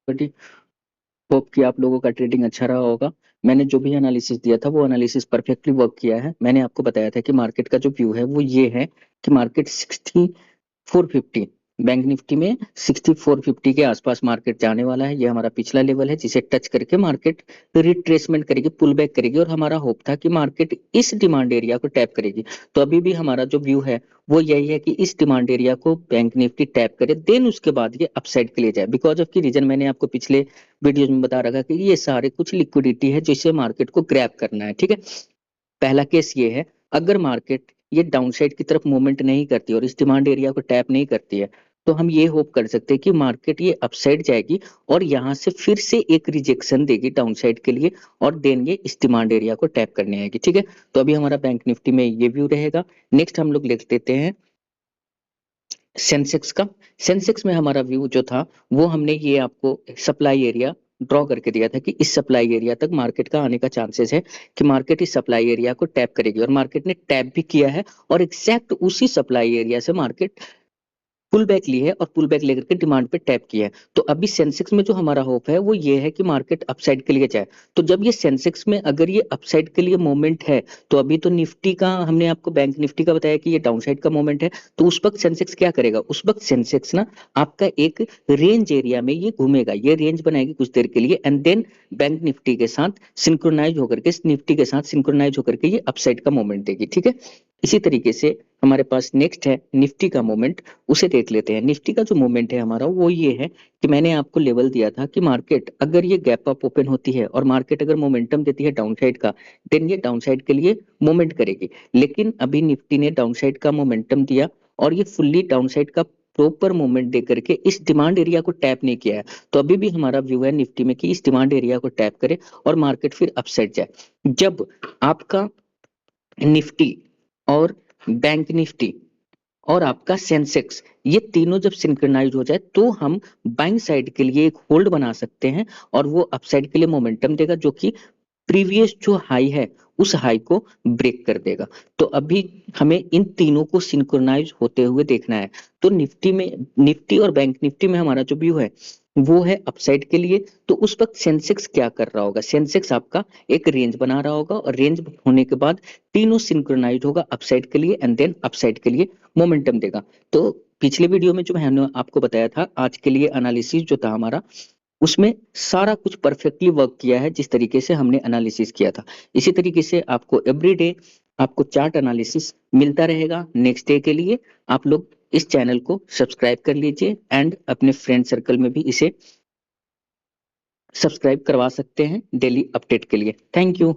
But hope कि आप लोगों का ट्रेडिंग अच्छा रहा होगा। मैंने जो भी एनालिसिस दिया था वो एनालिसिस परफेक्टली वर्क किया है। मैंने आपको बताया था कि मार्केट का जो व्यू है वो ये है कि मार्केट 6450 बैंक निफ्टी में 6450 के आसपास मार्केट जाने वाला है। ये हमारा पिछला लेवल है जिसे टच करके मार्केट रिट्रेसमेंट करेगी, पुल बैक करेगी और हमारा होप था कि मार्केट इस डिमांड एरिया को टैप करेगी। तो अभी भी हमारा जो व्यू है वो यही है कि इस डिमांड एरिया को बैंक निफ्टी टैप करे, देन उसके बाद ये अपसाइड के लिए जाए। बिकॉज ऑफ की रीजन मैंने आपको पिछले वीडियोज में बता रखा कि ये सारे कुछ लिक्विडिटी है जिसे मार्केट को ग्रैब करना है। ठीक है, पहला केस ये है, अगर मार्केट ये डाउनसाइड की तरफ मूवमेंट नहीं करती और इस डिमांड एरिया को टैप नहीं करती है तो हम ये होप कर सकते हैं कि मार्केट ये अपसाइड जाएगी और यहाँ से फिर से एक रिजेक्शन देगी डाउनसाइड के लिए और देन ये इस डिमांड एरिया को टैप करने आएगी। ठीक है, तो अभी हमारा बैंक निफ्टी में ये व्यू रहेगा। नेक्स्ट हम लोग लिख देते हैं सेंसेक्स का। सेंसेक्स में हमारा व्यू जो था वो हमने ये आपको सप्लाई एरिया ड्रॉ करके दिया था कि इस सप्लाई एरिया तक मार्केट का आने का चांसेस है कि मार्केट इस सप्लाई एरिया को टैप करेगी और मार्केट ने टैप भी किया है और एग्जैक्ट उसी सप्लाई एरिया से मार्केट पुल बैक ली है और पुल बैक लेकर के डिमांड पे टैप किया है। तो अभी सेंसेक्स में जो हमारा होप है वो ये है कि मार्केट अपसाइड के लिए जाए। तो जब ये सेंसेक्स में अगर ये अपसाइड के लिए मोमेंट है तो अभी तो निफ्टी का हमने आपको बैंक निफ्टी का बताया कि ये डाउनसाइड का मोमेंट है। तो उस वक्त सेंसेक्स क्या करेगा, उस वक्त सेंसेक्स ना आपका एक रेंज एरिया में ये घूमेगा, ये रेंज बनाएगी कुछ देर के लिए एंड देन बैंक निफ्टी के साथ सिंक्रोनाइज होकर के निफ्टी के साथ सिंक्रोनाइज होकर के ये अपसाइड का मोमेंट देगी। ठीक है, इसी तरीके से हमारे पास नेक्स्ट है निफ्टी का मोमेंट, उसे देख लेते हैं। निफ्टी का जो मूवमेंट है हमारा वो ये है कि मैंने आपको लेवल दिया था कि मार्केट अगर ये गैप अप ओपन होती है और मार्केट अगर मोमेंटम देती है डाउनसाइड का देन ये डाउनसाइड के लिए मूवमेंट करेगी। लेकिन अभी निफ्टी ने डाउनसाइड का मोमेंटम दिया और ये फुल्ली डाउनसाइड का प्रॉपर मूवमेंट दे करके इस डिमांड एरिया को टैप नहीं किया है। तो अभी भी हमारा व्यू है निफ्टी में कि इस डिमांड एरिया को टैप करे और मार्केट फिर अपसाइड जाए। जब आपका निफ्टी और बैंक निफ्टी और आपका सेंसेक्स ये तीनों जब सिंक्रोनाइज हो जाए तो हम बाइंग साइड के लिए एक होल्ड बना सकते हैं और वो अपसाइड के लिए मोमेंटम देगा जो कि प्रीवियस जो हाई है उस हाई को ब्रेक कर देगा। तो अभी हमें इन तीनों को सिंक्रोनाइज होते हुए देखना है। तो निफ्टी में, निफ्टी और बैंक निफ्टी में हमारा जो व्यू है वो है अपसाइड के लिए। तो उस वक्त सेंसेक्स क्या कर रहा होगा, सेंसेक्स आपका एक रेंज बना रहा होगा और रेंज होने के बाद तीनों सिंक्रोनाइज होगा अपसाइड के लिए एंड देन अपसाइड के लिए मोमेंटम देगा। तो पिछले वीडियो में जो मैंने आपको बताया था आज के लिए एनालिसिस जो था हमारा उसमें सारा कुछ परफेक्टली वर्क किया है जिस तरीके से हमने एनालिसिस किया था। इसी तरीके से आपको एवरीडे आपको चार्ट एनालिसिस मिलता रहेगा। नेक्स्ट डे के लिए आप लोग इस चैनल को सब्सक्राइब कर लीजिए एंड अपने फ्रेंड सर्कल में भी इसे सब्सक्राइब करवा सकते हैं डेली अपडेट के लिए। Thank you.